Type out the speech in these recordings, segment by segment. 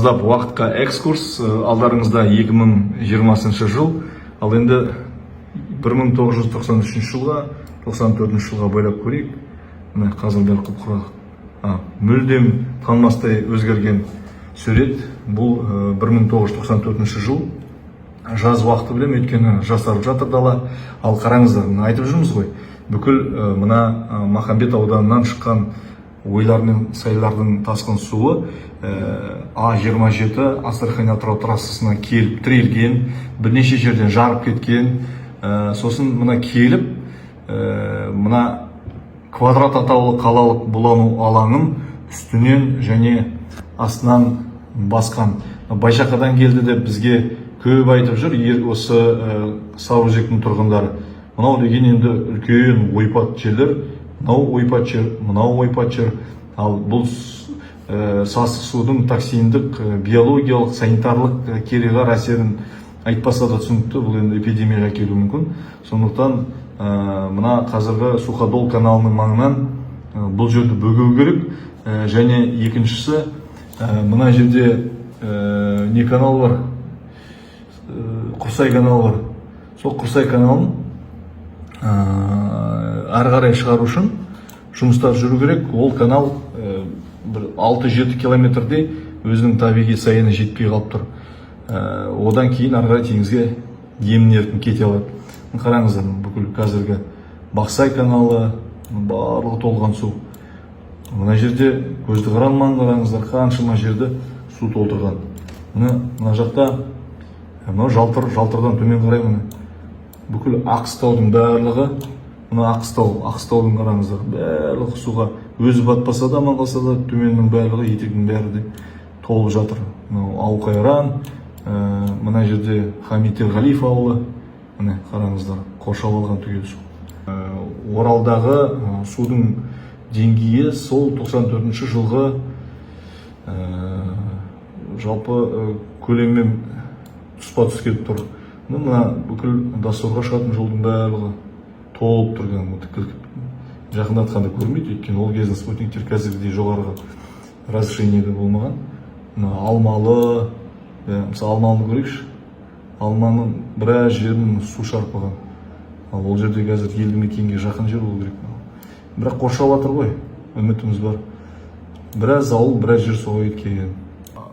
аздап уақытқа экскурс. Алдарыңызда 2020 жыл, ал енді 1993 жылға, 94 жылға бойлап көрейік. Міне қазір дәл құп-құра мүлдем танымастай өзгерген сурет. Бұл 1994 жыл. Жаз уақыты білем, өйткені жасарып жатыр дала. Ал қараңыздар, айтып жүрміз ғой, бүкіл мына Махамбет ауданынан шыққан ойлар мен сайлардың тасқын суы А27 Астрахань-Атырау трассасына келіп тірелген, бірнеше жерден жарып кеткен. Сосын мына келіп, мына квадрат атаулы қалалық булану алаңын үстінен және астынан басқан. Байшақадан келді деп бізге көп айтып жүр осы Сарыөзектің тұрғындары. Мынау деген енді үлкен ойпат жерлер, мынау ойпат жер, мынау ойпат жер. Ал бұл сасық судың токсиндік, биологиялық, санитарлық кереғар әсерін айтпаса да түсінікті, бұл енді эпидемияға әкелуі мүмкін. Сондықтан мына қазіргі Суходол каналының маңынан бұл жерді бөгеу керек. Және екіншісі, мына жерде не канал бар? Құрсай каналы бар. Сол Құрсай каналын ары қарай шығару үшін жұмыстар жүру керек. Ол канал 6-7 километрдей өзінің табиғи сайыны жетпей қалып тұр. Одан кейін ары қарай теңізге емін-еркін кете алады. Қараңыздар, бүкіл қазіргі Бақсай каналы барлығы толған су. Мына жерде көзді қаралман қараңыздар, қаншама жерді су толтырған. Мына жақта жалтырдан төмен қарай бүкіл Аққыстаудың барлығы, мына Аққыстаудың қараңыздар, барлығы суға өзі батпаса да, аман қалса да, төменнің барлығы, етегінің бәрі де толып жатыр. Ауқайран, мына жерде Хамит Ерғалиев ауылы, міне қараңыздар, қоршап алған түгел су. Оралдағы судың деңгейі сол 94 жылғы жалпы көлеммен тұспа-тұс келіп тұр. Мына бүкіл Доссорға шығатын жолдың барлығы толып тұрған. Жақындатқанда көрмейді, өйткені ол кездің спутниктер қазіргідей жоғарғы разрешениеде болмаған. Алмалы, мысалы Алмалыны көрейікші. Алманың біраз жерін су шарпыған. Ол жерде қазір елді мекенге жақын жер болу керек. Бірақ қоршап жатыр ғой, үмітіміз бар. Біраз ауыл, біраз жер суға кеткен.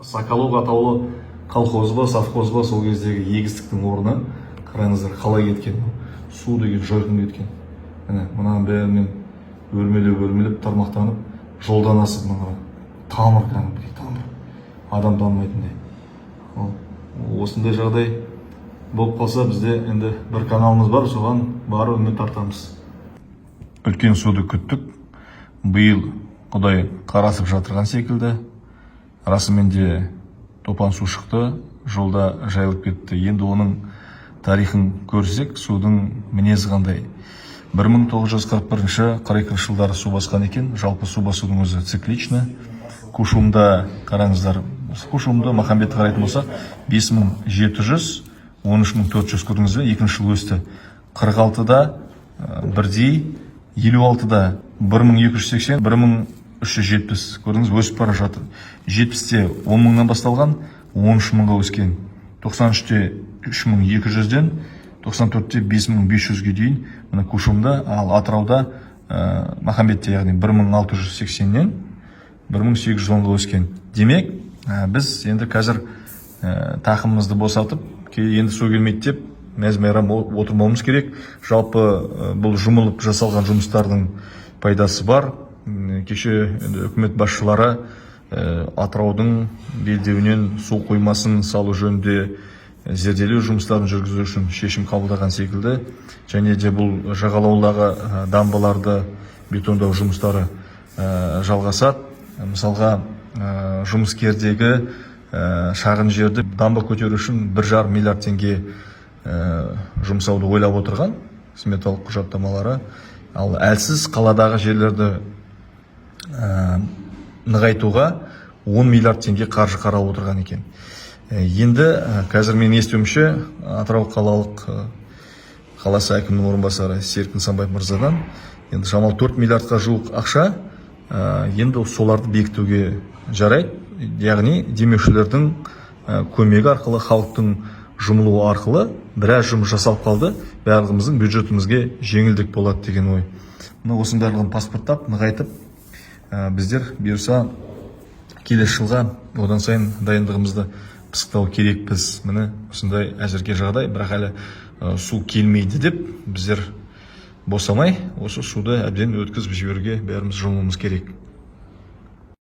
Соколов атаулы колхоз ба, совхоз ба, сол кездегі егістіктің орны, қараңыздар, қалай кеткен. Су деген жойқын кеткен. Мұнан бәрінен өрмелеп, тармақтанып, жолдан асып мұнға тамыр, адам танымайтындай. Осындай жағдай болып қалса, бізде енді бір каналымыз бар, соған бары үміт артамыз. Үлкен суды күттік. Биыл Құдай қарасып жатырған секілді. Расымен де топан су шықты, жолда жайылып кетті. Енді оның тарихын көрсек, судың мінезі қандай. 1941-42 жылдары су басқан екен. Жалпы су басудың өзі цикличны. Кушумда, қараңыздар, Кушумда Махамбетті қарайтын болса, 5700, 13400 көрдіңіз бе, екінші жыл өсті. 46-да бірдей, 56-да 1280, 1370 көрдіңіз, өсіп бара жатыр. 70-те 10 мыңнан басталған, 13 мыңға өскен. 93-те 3200-ден, 94-те 5500-ге дейін мына Кушумда, ал Атырауда Махамбетте, яғни 1680-нен 1810-ға өскен. Демек, біз енді қазір тақымымызды босатып, енді су келмейді деп мәз-майрам отырмауымыз керек. Жалпы бұл жұмылып жасалған жұмыстардың пайдасы бар. Кеше үкімет басшылары Атыраудың белдеуінен су қоймасын салу жөнінде зерделеу жұмыстарын жүргізу үшін шешім қабылдаған секілді. Және де бұл жағалаудағы дамбаларды бетондау жұмыстары жалғасады. Мысалға, жұмыскердегі шағын жерді дамба көтеру үшін 1,5 миллиард теңге жұмсауды ойлап отырған сметалық құжаттамалары. Ал әлсіз қаладағы жерлерді нығайтуға 10 миллиард теңге қаржы қаралып отырған екен. Енді қазір мен естуімше Атырау қаласы әкімінің орынбасары Серік Нысанбаев мырзадан енді шамалы 4 миллиардқа жуық ақша енді соларды бекітуге жарайды. яғни демеушілердің көмегі арқылы, халықтың жұмылуы арқылы біраз жұмыс жасалып қалды. Барлығымыздың бюджетімізге жеңілдік болады деген ой. Мына осының барлығын паспорттап, нығайтып, біздер бұйырса келесі жылға одан сайын дайындығымызды пысықтау керекпіз. Міне осындай әзірге жағдай, бірақ әлі су келмейді деп біздер босамай, осы суды әбден өткізіп жіберуге бәріміз жұмылуымыз керек.